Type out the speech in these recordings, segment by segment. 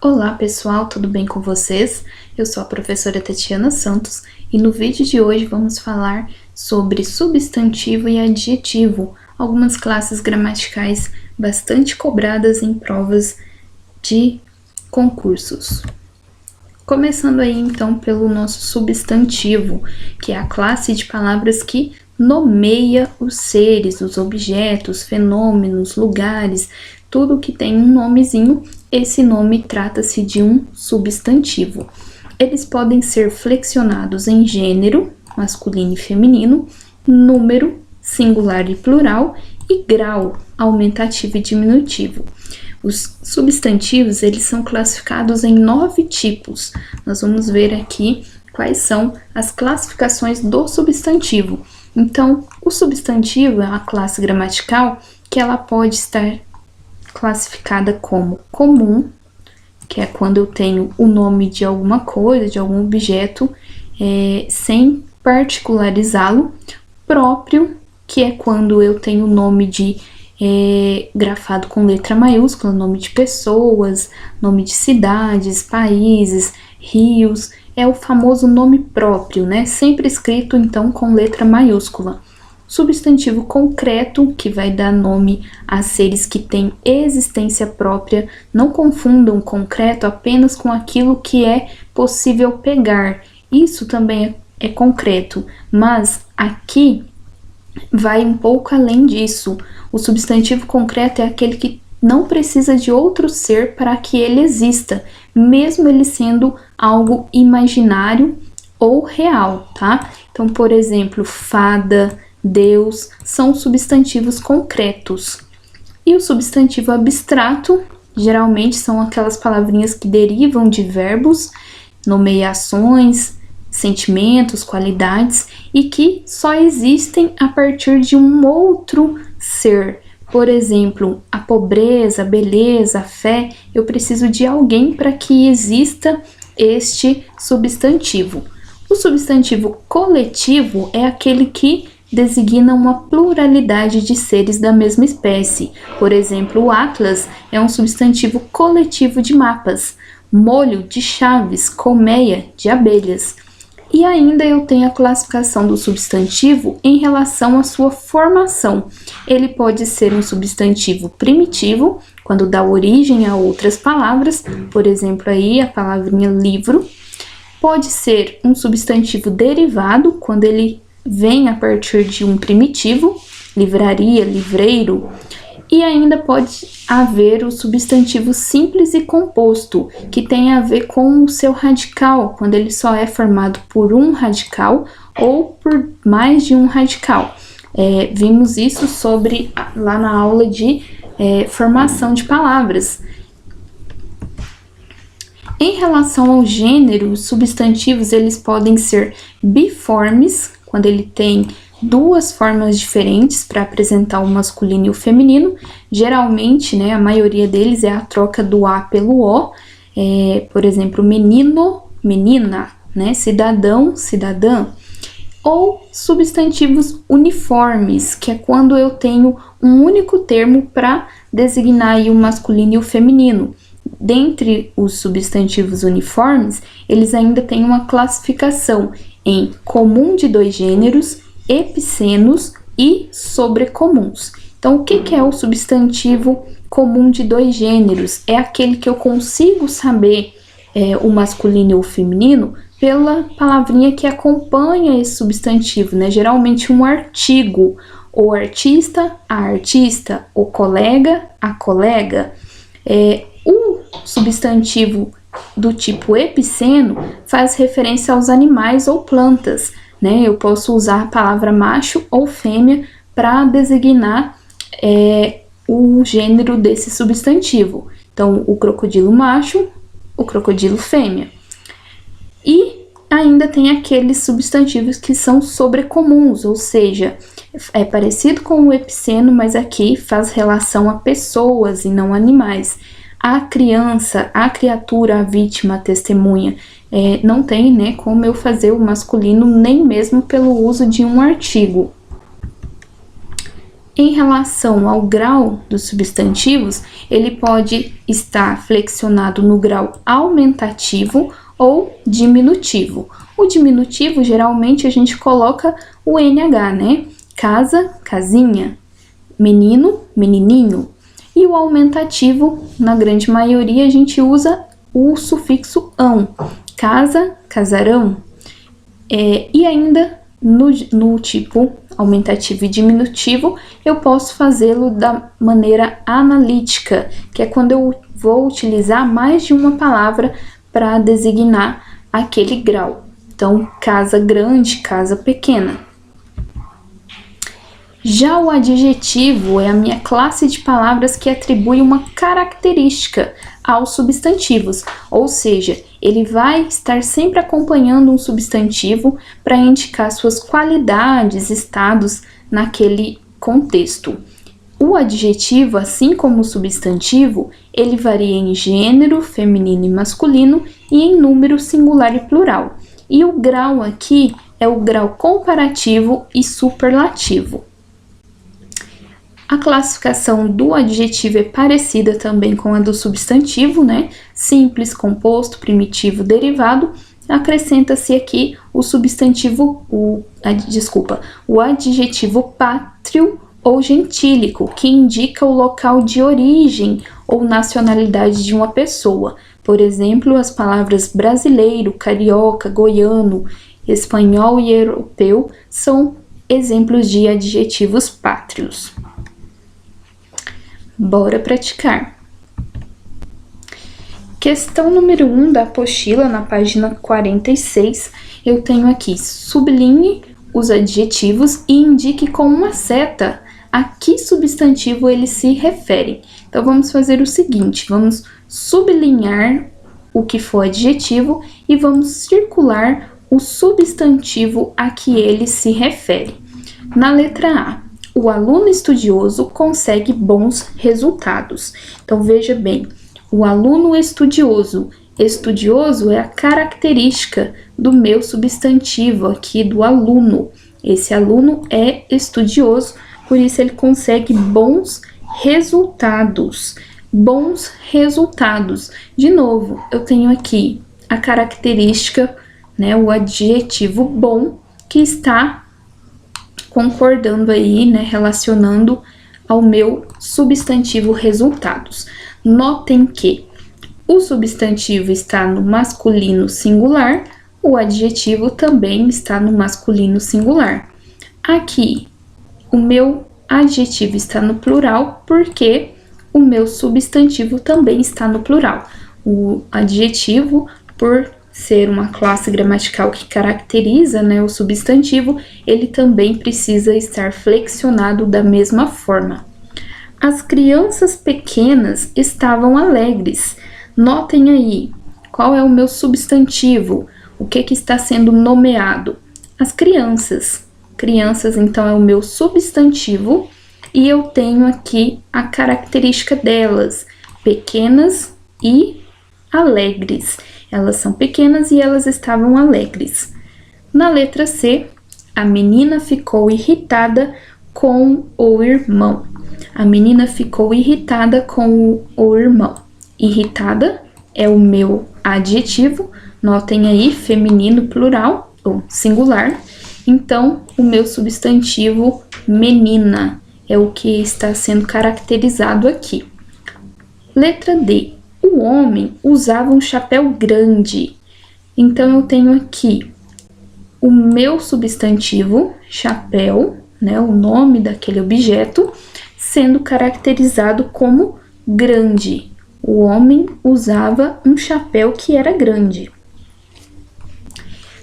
Olá pessoal, tudo bem com vocês? Eu sou a professora Tatiana Santos e no vídeo de hoje vamos falar sobre substantivo e adjetivo, algumas classes gramaticais bastante cobradas em provas de concursos. Começando aí então pelo nosso substantivo, que é a classe de palavras que nomeia os seres, os objetos, fenômenos, lugares, tudo que tem um nomezinho. Esse nome trata-se de um substantivo. Eles podem ser flexionados em gênero, masculino e feminino, número, singular e plural, e grau, aumentativo e diminutivo. Os substantivos, eles são classificados em 9 tipos. Nós vamos ver aqui quais são as classificações do substantivo. Então, o substantivo é uma classe gramatical que ela pode estar classificada como comum, que é quando eu tenho o nome de alguma coisa, de algum objeto, sem particularizá-lo. Próprio, que é quando eu tenho o nome de grafado com letra maiúscula, nome de pessoas, nome de cidades, países, rios, é o famoso nome próprio, né? Sempre escrito então com letra maiúscula. Substantivo concreto, que vai dar nome a seres que têm existência própria. Não confundam concreto apenas com aquilo que é possível pegar. Isso também é concreto, mas aqui vai um pouco além disso. O substantivo concreto é aquele que não precisa de outro ser para que ele exista, mesmo ele sendo algo imaginário ou real, tá? Então, por exemplo, fada, Deus, são substantivos concretos. E o substantivo abstrato, geralmente são aquelas palavrinhas que derivam de verbos, nomeações, sentimentos, qualidades, e que só existem a partir de um outro ser. Por exemplo, a pobreza, a beleza, a fé, eu preciso de alguém para que exista este substantivo. O substantivo coletivo é aquele que designa uma pluralidade de seres da mesma espécie. Por exemplo, o atlas é um substantivo coletivo de mapas, molho de chaves, colmeia de abelhas. E ainda eu tenho a classificação do substantivo em relação à sua formação. Ele pode ser um substantivo primitivo, quando dá origem a outras palavras, por exemplo, aí a palavrinha livro. Pode ser um substantivo derivado, quando ele vem a partir de um primitivo, livraria, livreiro. E ainda pode haver o substantivo simples e composto, que tem a ver com o seu radical, quando ele só é formado por um radical ou por mais de um radical. Vimos isso lá na aula de formação de palavras. Em relação ao gênero, os substantivos eles podem ser biformes, quando ele tem duas formas diferentes para apresentar o masculino e o feminino. Geralmente, né, a maioria deles é a troca do A pelo O. Por exemplo, menino, menina, né, cidadão, cidadã. Ou substantivos uniformes, que é quando eu tenho um único termo para designar aí o masculino e o feminino. Dentre os substantivos uniformes, eles ainda têm uma classificação em comum de 2 gêneros, epicenos e sobrecomuns. Então, o que é o substantivo comum de 2 gêneros? É aquele que eu consigo saber o masculino e o feminino pela palavrinha que acompanha esse substantivo, né? Geralmente um artigo, o artista, a artista, o colega, a colega. O substantivo do tipo epiceno faz referência aos animais ou plantas, né? Eu posso usar a palavra macho ou fêmea para designar o gênero desse substantivo. Então, o crocodilo macho, o crocodilo fêmea. E ainda tem aqueles substantivos que são sobrecomuns, ou seja, é parecido com o epiceno, mas aqui faz relação a pessoas e não animais. A criança, a criatura, a vítima, a testemunha, não tem, né, como eu fazer o masculino nem mesmo pelo uso de um artigo. Em relação ao grau dos substantivos, ele pode estar flexionado no grau aumentativo ou diminutivo. O diminutivo, geralmente, a gente coloca o NH, né? Casa, casinha, menino, menininho. E o aumentativo, na grande maioria, a gente usa o sufixo ão. Casa, casarão. E ainda no tipo aumentativo e diminutivo, eu posso fazê-lo da maneira analítica, que é quando eu vou utilizar mais de uma palavra para designar aquele grau. Então, casa grande, casa pequena. Já o adjetivo é a minha classe de palavras que atribui uma característica aos substantivos, ou seja, ele vai estar sempre acompanhando um substantivo para indicar suas qualidades, estados naquele contexto. O adjetivo, assim como o substantivo, ele varia em gênero, feminino e masculino, e em número singular e plural. E o grau aqui é o grau comparativo e superlativo. A classificação do adjetivo é parecida também com a do substantivo, né? Simples, composto, primitivo, derivado. Acrescenta-se aqui o substantivo, o adjetivo pátrio ou gentílico, que indica o local de origem ou nacionalidade de uma pessoa. Por exemplo, as palavras brasileiro, carioca, goiano, espanhol e europeu são exemplos de adjetivos pátrios. Bora praticar. Questão número 1 da apostila, na página 46, eu tenho aqui: sublinhe os adjetivos e indique com uma seta a que substantivo eles se referem. Então, vamos fazer o seguinte: vamos sublinhar o que for adjetivo e vamos circular o substantivo a que ele se refere. Na letra A, o aluno estudioso consegue bons resultados. Então, veja bem, o aluno estudioso. Estudioso é a característica do meu substantivo aqui, do aluno. Esse aluno é estudioso, por isso ele consegue bons resultados. Bons resultados. De novo, eu tenho aqui a característica, né, o adjetivo bom, que está concordando aí, né, relacionando ao meu substantivo resultados. Notem que o substantivo está no masculino singular, o adjetivo também está no masculino singular. Aqui, o meu adjetivo está no plural porque o meu substantivo também está no plural. O adjetivo, por ser uma classe gramatical que caracteriza, né, o substantivo, ele também precisa estar flexionado da mesma forma. As crianças pequenas estavam alegres. Notem aí, qual é o meu substantivo? O que está sendo nomeado? As crianças. Crianças, então, é o meu substantivo e eu tenho aqui a característica delas, pequenas e alegres. Elas são pequenas e elas estavam alegres. Na letra C, a menina ficou irritada com o irmão. A menina ficou irritada com o irmão. Irritada é o meu adjetivo. Notem aí, feminino plural ou singular. Então, o meu substantivo menina é o que está sendo caracterizado aqui. Letra D. O homem usava um chapéu grande. Então, eu tenho aqui o meu substantivo, chapéu, né, o nome daquele objeto, sendo caracterizado como grande. O homem usava um chapéu que era grande.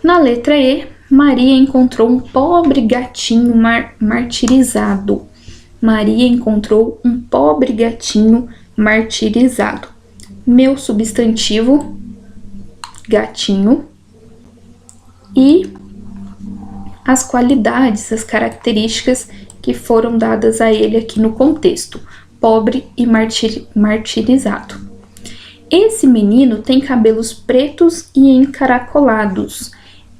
Na letra E, Maria encontrou um pobre gatinho martirizado. Maria encontrou um pobre gatinho martirizado. Meu substantivo, gatinho, e as qualidades, as características que foram dadas a ele aqui no contexto, pobre e martirizado. Esse menino tem cabelos pretos e encaracolados.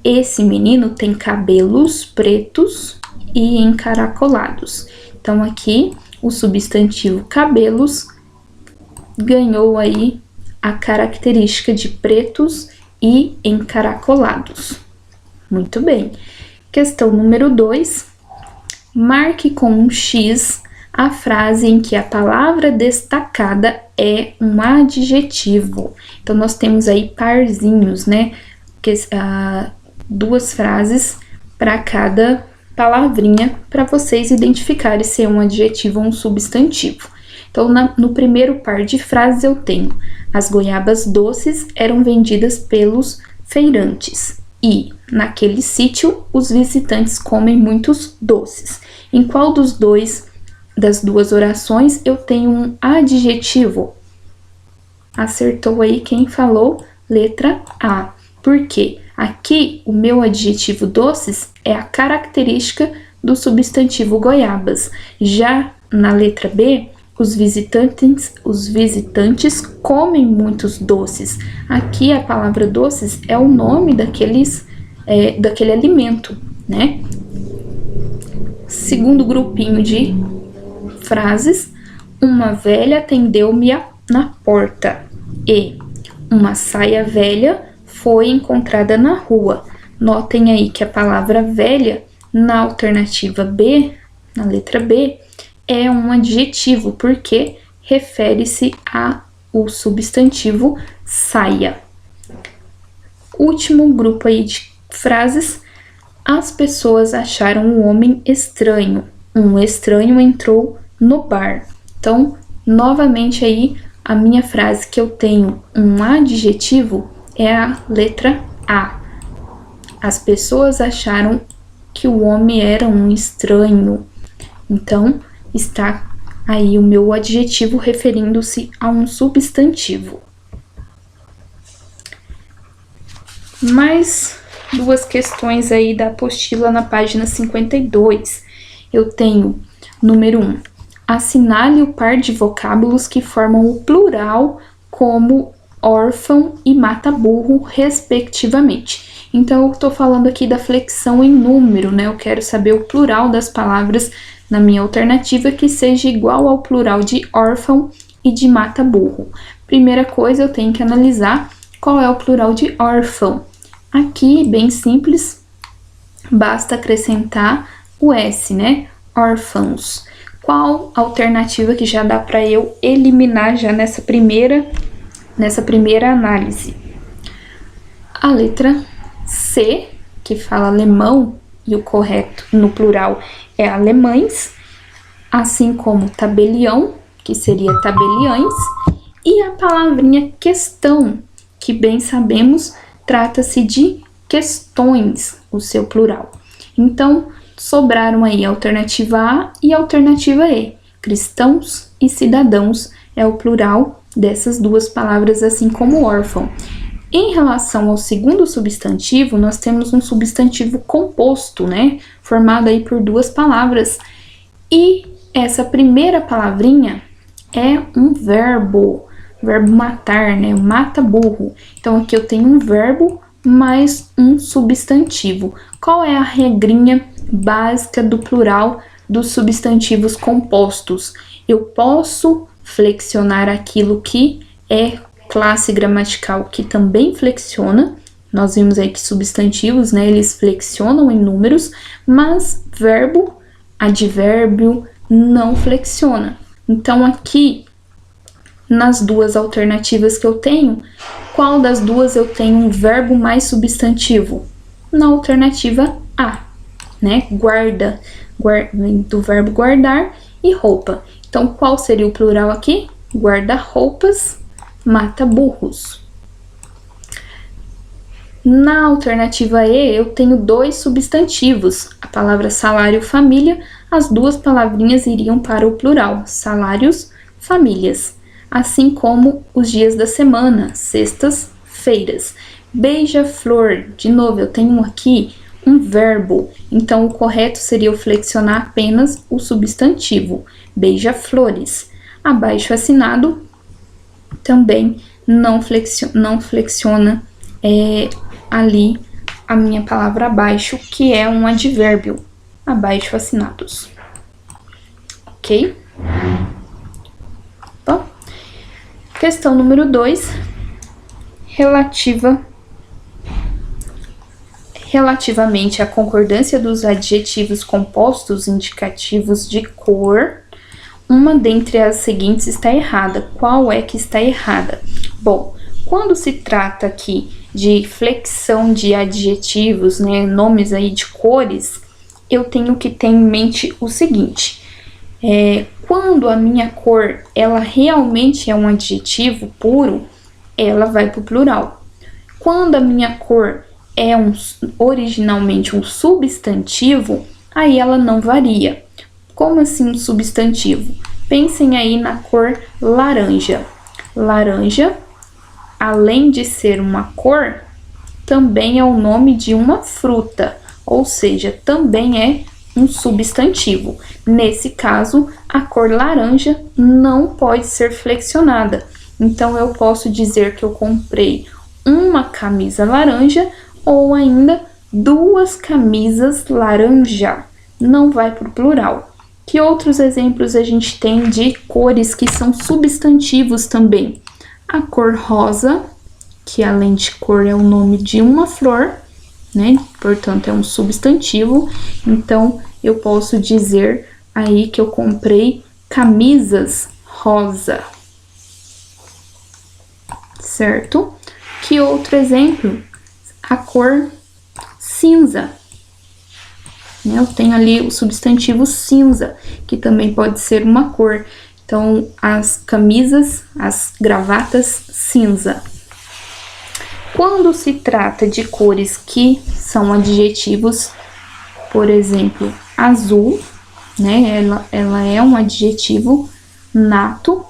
Esse menino tem cabelos pretos e encaracolados. Então, aqui, o substantivo cabelos ganhou aí a característica de pretos e encaracolados. Muito bem. Questão número 2. Marque com um X a frase em que a palavra destacada é um adjetivo. Então, nós temos aí parzinhos, né? Duas frases para cada palavrinha, para vocês identificarem se é um adjetivo ou um substantivo. Então, no primeiro par de frases eu tenho: as goiabas doces eram vendidas pelos feirantes. E, naquele sítio, os visitantes comem muitos doces. Em qual das duas orações eu tenho um adjetivo? Acertou aí quem falou letra A. Por quê? Aqui, o meu adjetivo doces é a característica do substantivo goiabas. Já na letra B, os visitantes comem muitos doces. Aqui, a palavra doces é o nome daquele alimento, né? Segundo grupinho de frases: uma velha atendeu-me na porta. E uma saia velha foi encontrada na rua. Notem aí que a palavra velha, na alternativa B, na letra B, é um adjetivo, porque refere-se ao substantivo saia. Último grupo aí de frases: as pessoas acharam um homem estranho. Um estranho entrou no bar. Então, novamente aí, a minha frase que eu tenho um adjetivo é a letra A. As pessoas acharam que o homem era um estranho. Então, está aí o meu adjetivo referindo-se a um substantivo. Mais duas questões aí da apostila na página 52. Eu tenho número 1. Assinale o par de vocábulos que formam o plural como órfão e mata-burro, respectivamente. Então, eu estou falando aqui da flexão em número, né? Eu quero saber o plural das palavras na minha alternativa que seja igual ao plural de órfão e de mata-burro. Primeira coisa, eu tenho que analisar qual é o plural de órfão. Aqui, bem simples, basta acrescentar o S, né? Órfãos. Qual alternativa que já dá para eu eliminar já nessa primeira análise? A letra C, que fala alemão, e o correto no plural é alemães, assim como tabelião, que seria tabeliães, e a palavrinha questão, que bem sabemos trata-se de questões, o seu plural. Então, sobraram aí a alternativa A e a alternativa E. Cristãos e cidadãos é o plural dessas duas palavras, assim como órfão. Em relação ao segundo substantivo, nós temos um substantivo composto, né? Formado aí por duas palavras. E essa primeira palavrinha é um verbo matar, né? Mata-burro. Então, aqui eu tenho um verbo mais um substantivo. Qual é a regrinha básica do plural dos substantivos compostos? Eu posso flexionar aquilo que é classe gramatical que também flexiona. Nós vimos aí que substantivos, né, eles flexionam em números, mas verbo, advérbio, não flexiona. Então, aqui, nas duas alternativas que eu tenho, qual das duas eu tenho um verbo mais substantivo? Na alternativa A, né? Guarda, do verbo guardar, e roupa. Então, qual seria o plural aqui? Guarda-roupas, mata-burros. Na alternativa E, eu tenho dois substantivos. A palavra salário, família, as duas palavrinhas iriam para o plural, salários, famílias. Assim como os dias da semana, sextas, feiras. Beija-flor, de novo, eu tenho aqui um verbo, então o correto seria eu flexionar apenas o substantivo, beija-flores. Abaixo assinado também não flexiona ali a minha palavra abaixo, que é um advérbio, abaixo assinados. ok? Bom, questão número 2, relativamente à concordância dos adjetivos compostos indicativos de cor, uma dentre as seguintes está errada. Qual é que está errada? Bom, quando se trata aqui de flexão de adjetivos, né, nomes aí de cores, eu tenho que ter em mente o seguinte: quando a minha cor, ela realmente é um adjetivo puro, ela vai para o plural. Quando a minha cor é originalmente um substantivo, aí ela não varia. Como assim um substantivo? Pensem aí na cor laranja. Laranja, além de ser uma cor, também é o nome de uma fruta, ou seja, também é um substantivo. Nesse caso, a cor laranja não pode ser flexionada. Então, eu posso dizer que eu comprei uma camisa laranja ou ainda 2 camisas laranja. Não vai para o plural. Que outros exemplos a gente tem de cores que são substantivos também? A cor rosa, que além de cor é o nome de uma flor, né? Portanto, é um substantivo. Então, eu posso dizer aí que eu comprei camisas rosa. Certo? Que outro exemplo? A cor cinza. Eu tenho ali o substantivo cinza, que também pode ser uma cor. Então, as camisas, as gravatas cinza. Quando se trata de cores que são adjetivos, por exemplo, azul, né? Ela é um adjetivo nato,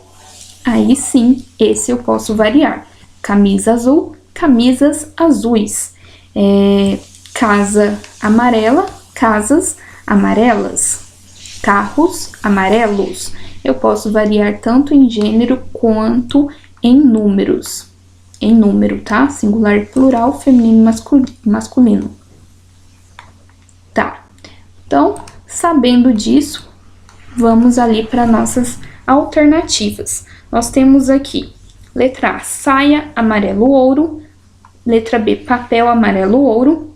aí sim, esse eu posso variar. Camisa azul, camisas azuis. Casa amarela, casas amarelas. Carros amarelos. Eu posso variar tanto em gênero quanto em números. Em número, tá? Singular e plural, feminino e masculino. Tá. Então, sabendo disso, vamos ali para nossas alternativas. Nós temos aqui, letra A, saia amarelo ouro. Letra B, papel amarelo ouro.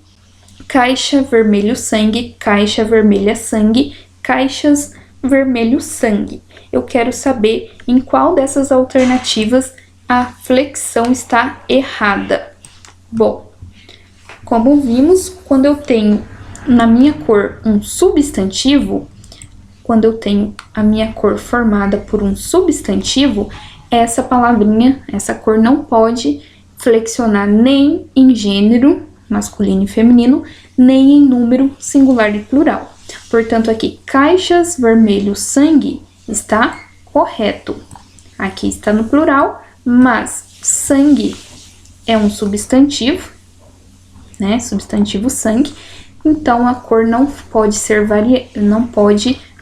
Caixa vermelho sangue, caixa vermelha sangue, caixas vermelho sangue. Eu quero saber em qual dessas alternativas a flexão está errada. Bom, como vimos, quando eu tenho na minha cor um substantivo, quando eu tenho a minha cor formada por um substantivo, essa palavrinha, essa cor não pode flexionar nem em gênero, masculino e feminino, nem em número singular e plural. Portanto, aqui, caixas vermelho sangue está correto. Aqui está no plural, mas sangue é um substantivo, né? Substantivo sangue. Então, a cor não pode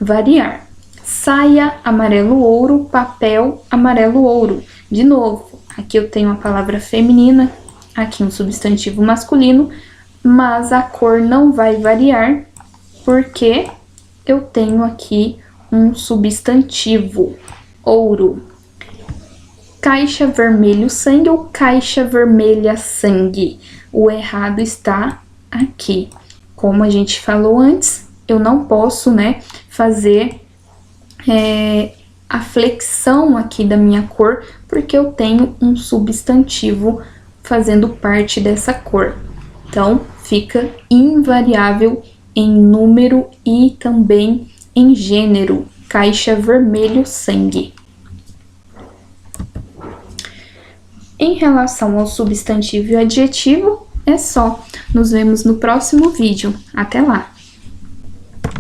variar. Saia amarelo ouro, papel amarelo ouro. De novo, aqui eu tenho a palavra feminina, aqui um substantivo masculino, mas a cor não vai variar porque eu tenho aqui um substantivo, ouro. Caixa vermelho sangue ou caixa vermelha sangue? O errado está aqui. Como a gente falou antes, eu não posso, né, fazer a flexão aqui da minha cor, porque eu tenho um substantivo fazendo parte dessa cor. Então, fica invariável em número e também em gênero. Caixa vermelho sangue. Em relação ao substantivo e adjetivo, é só. Nos vemos no próximo vídeo. Até lá!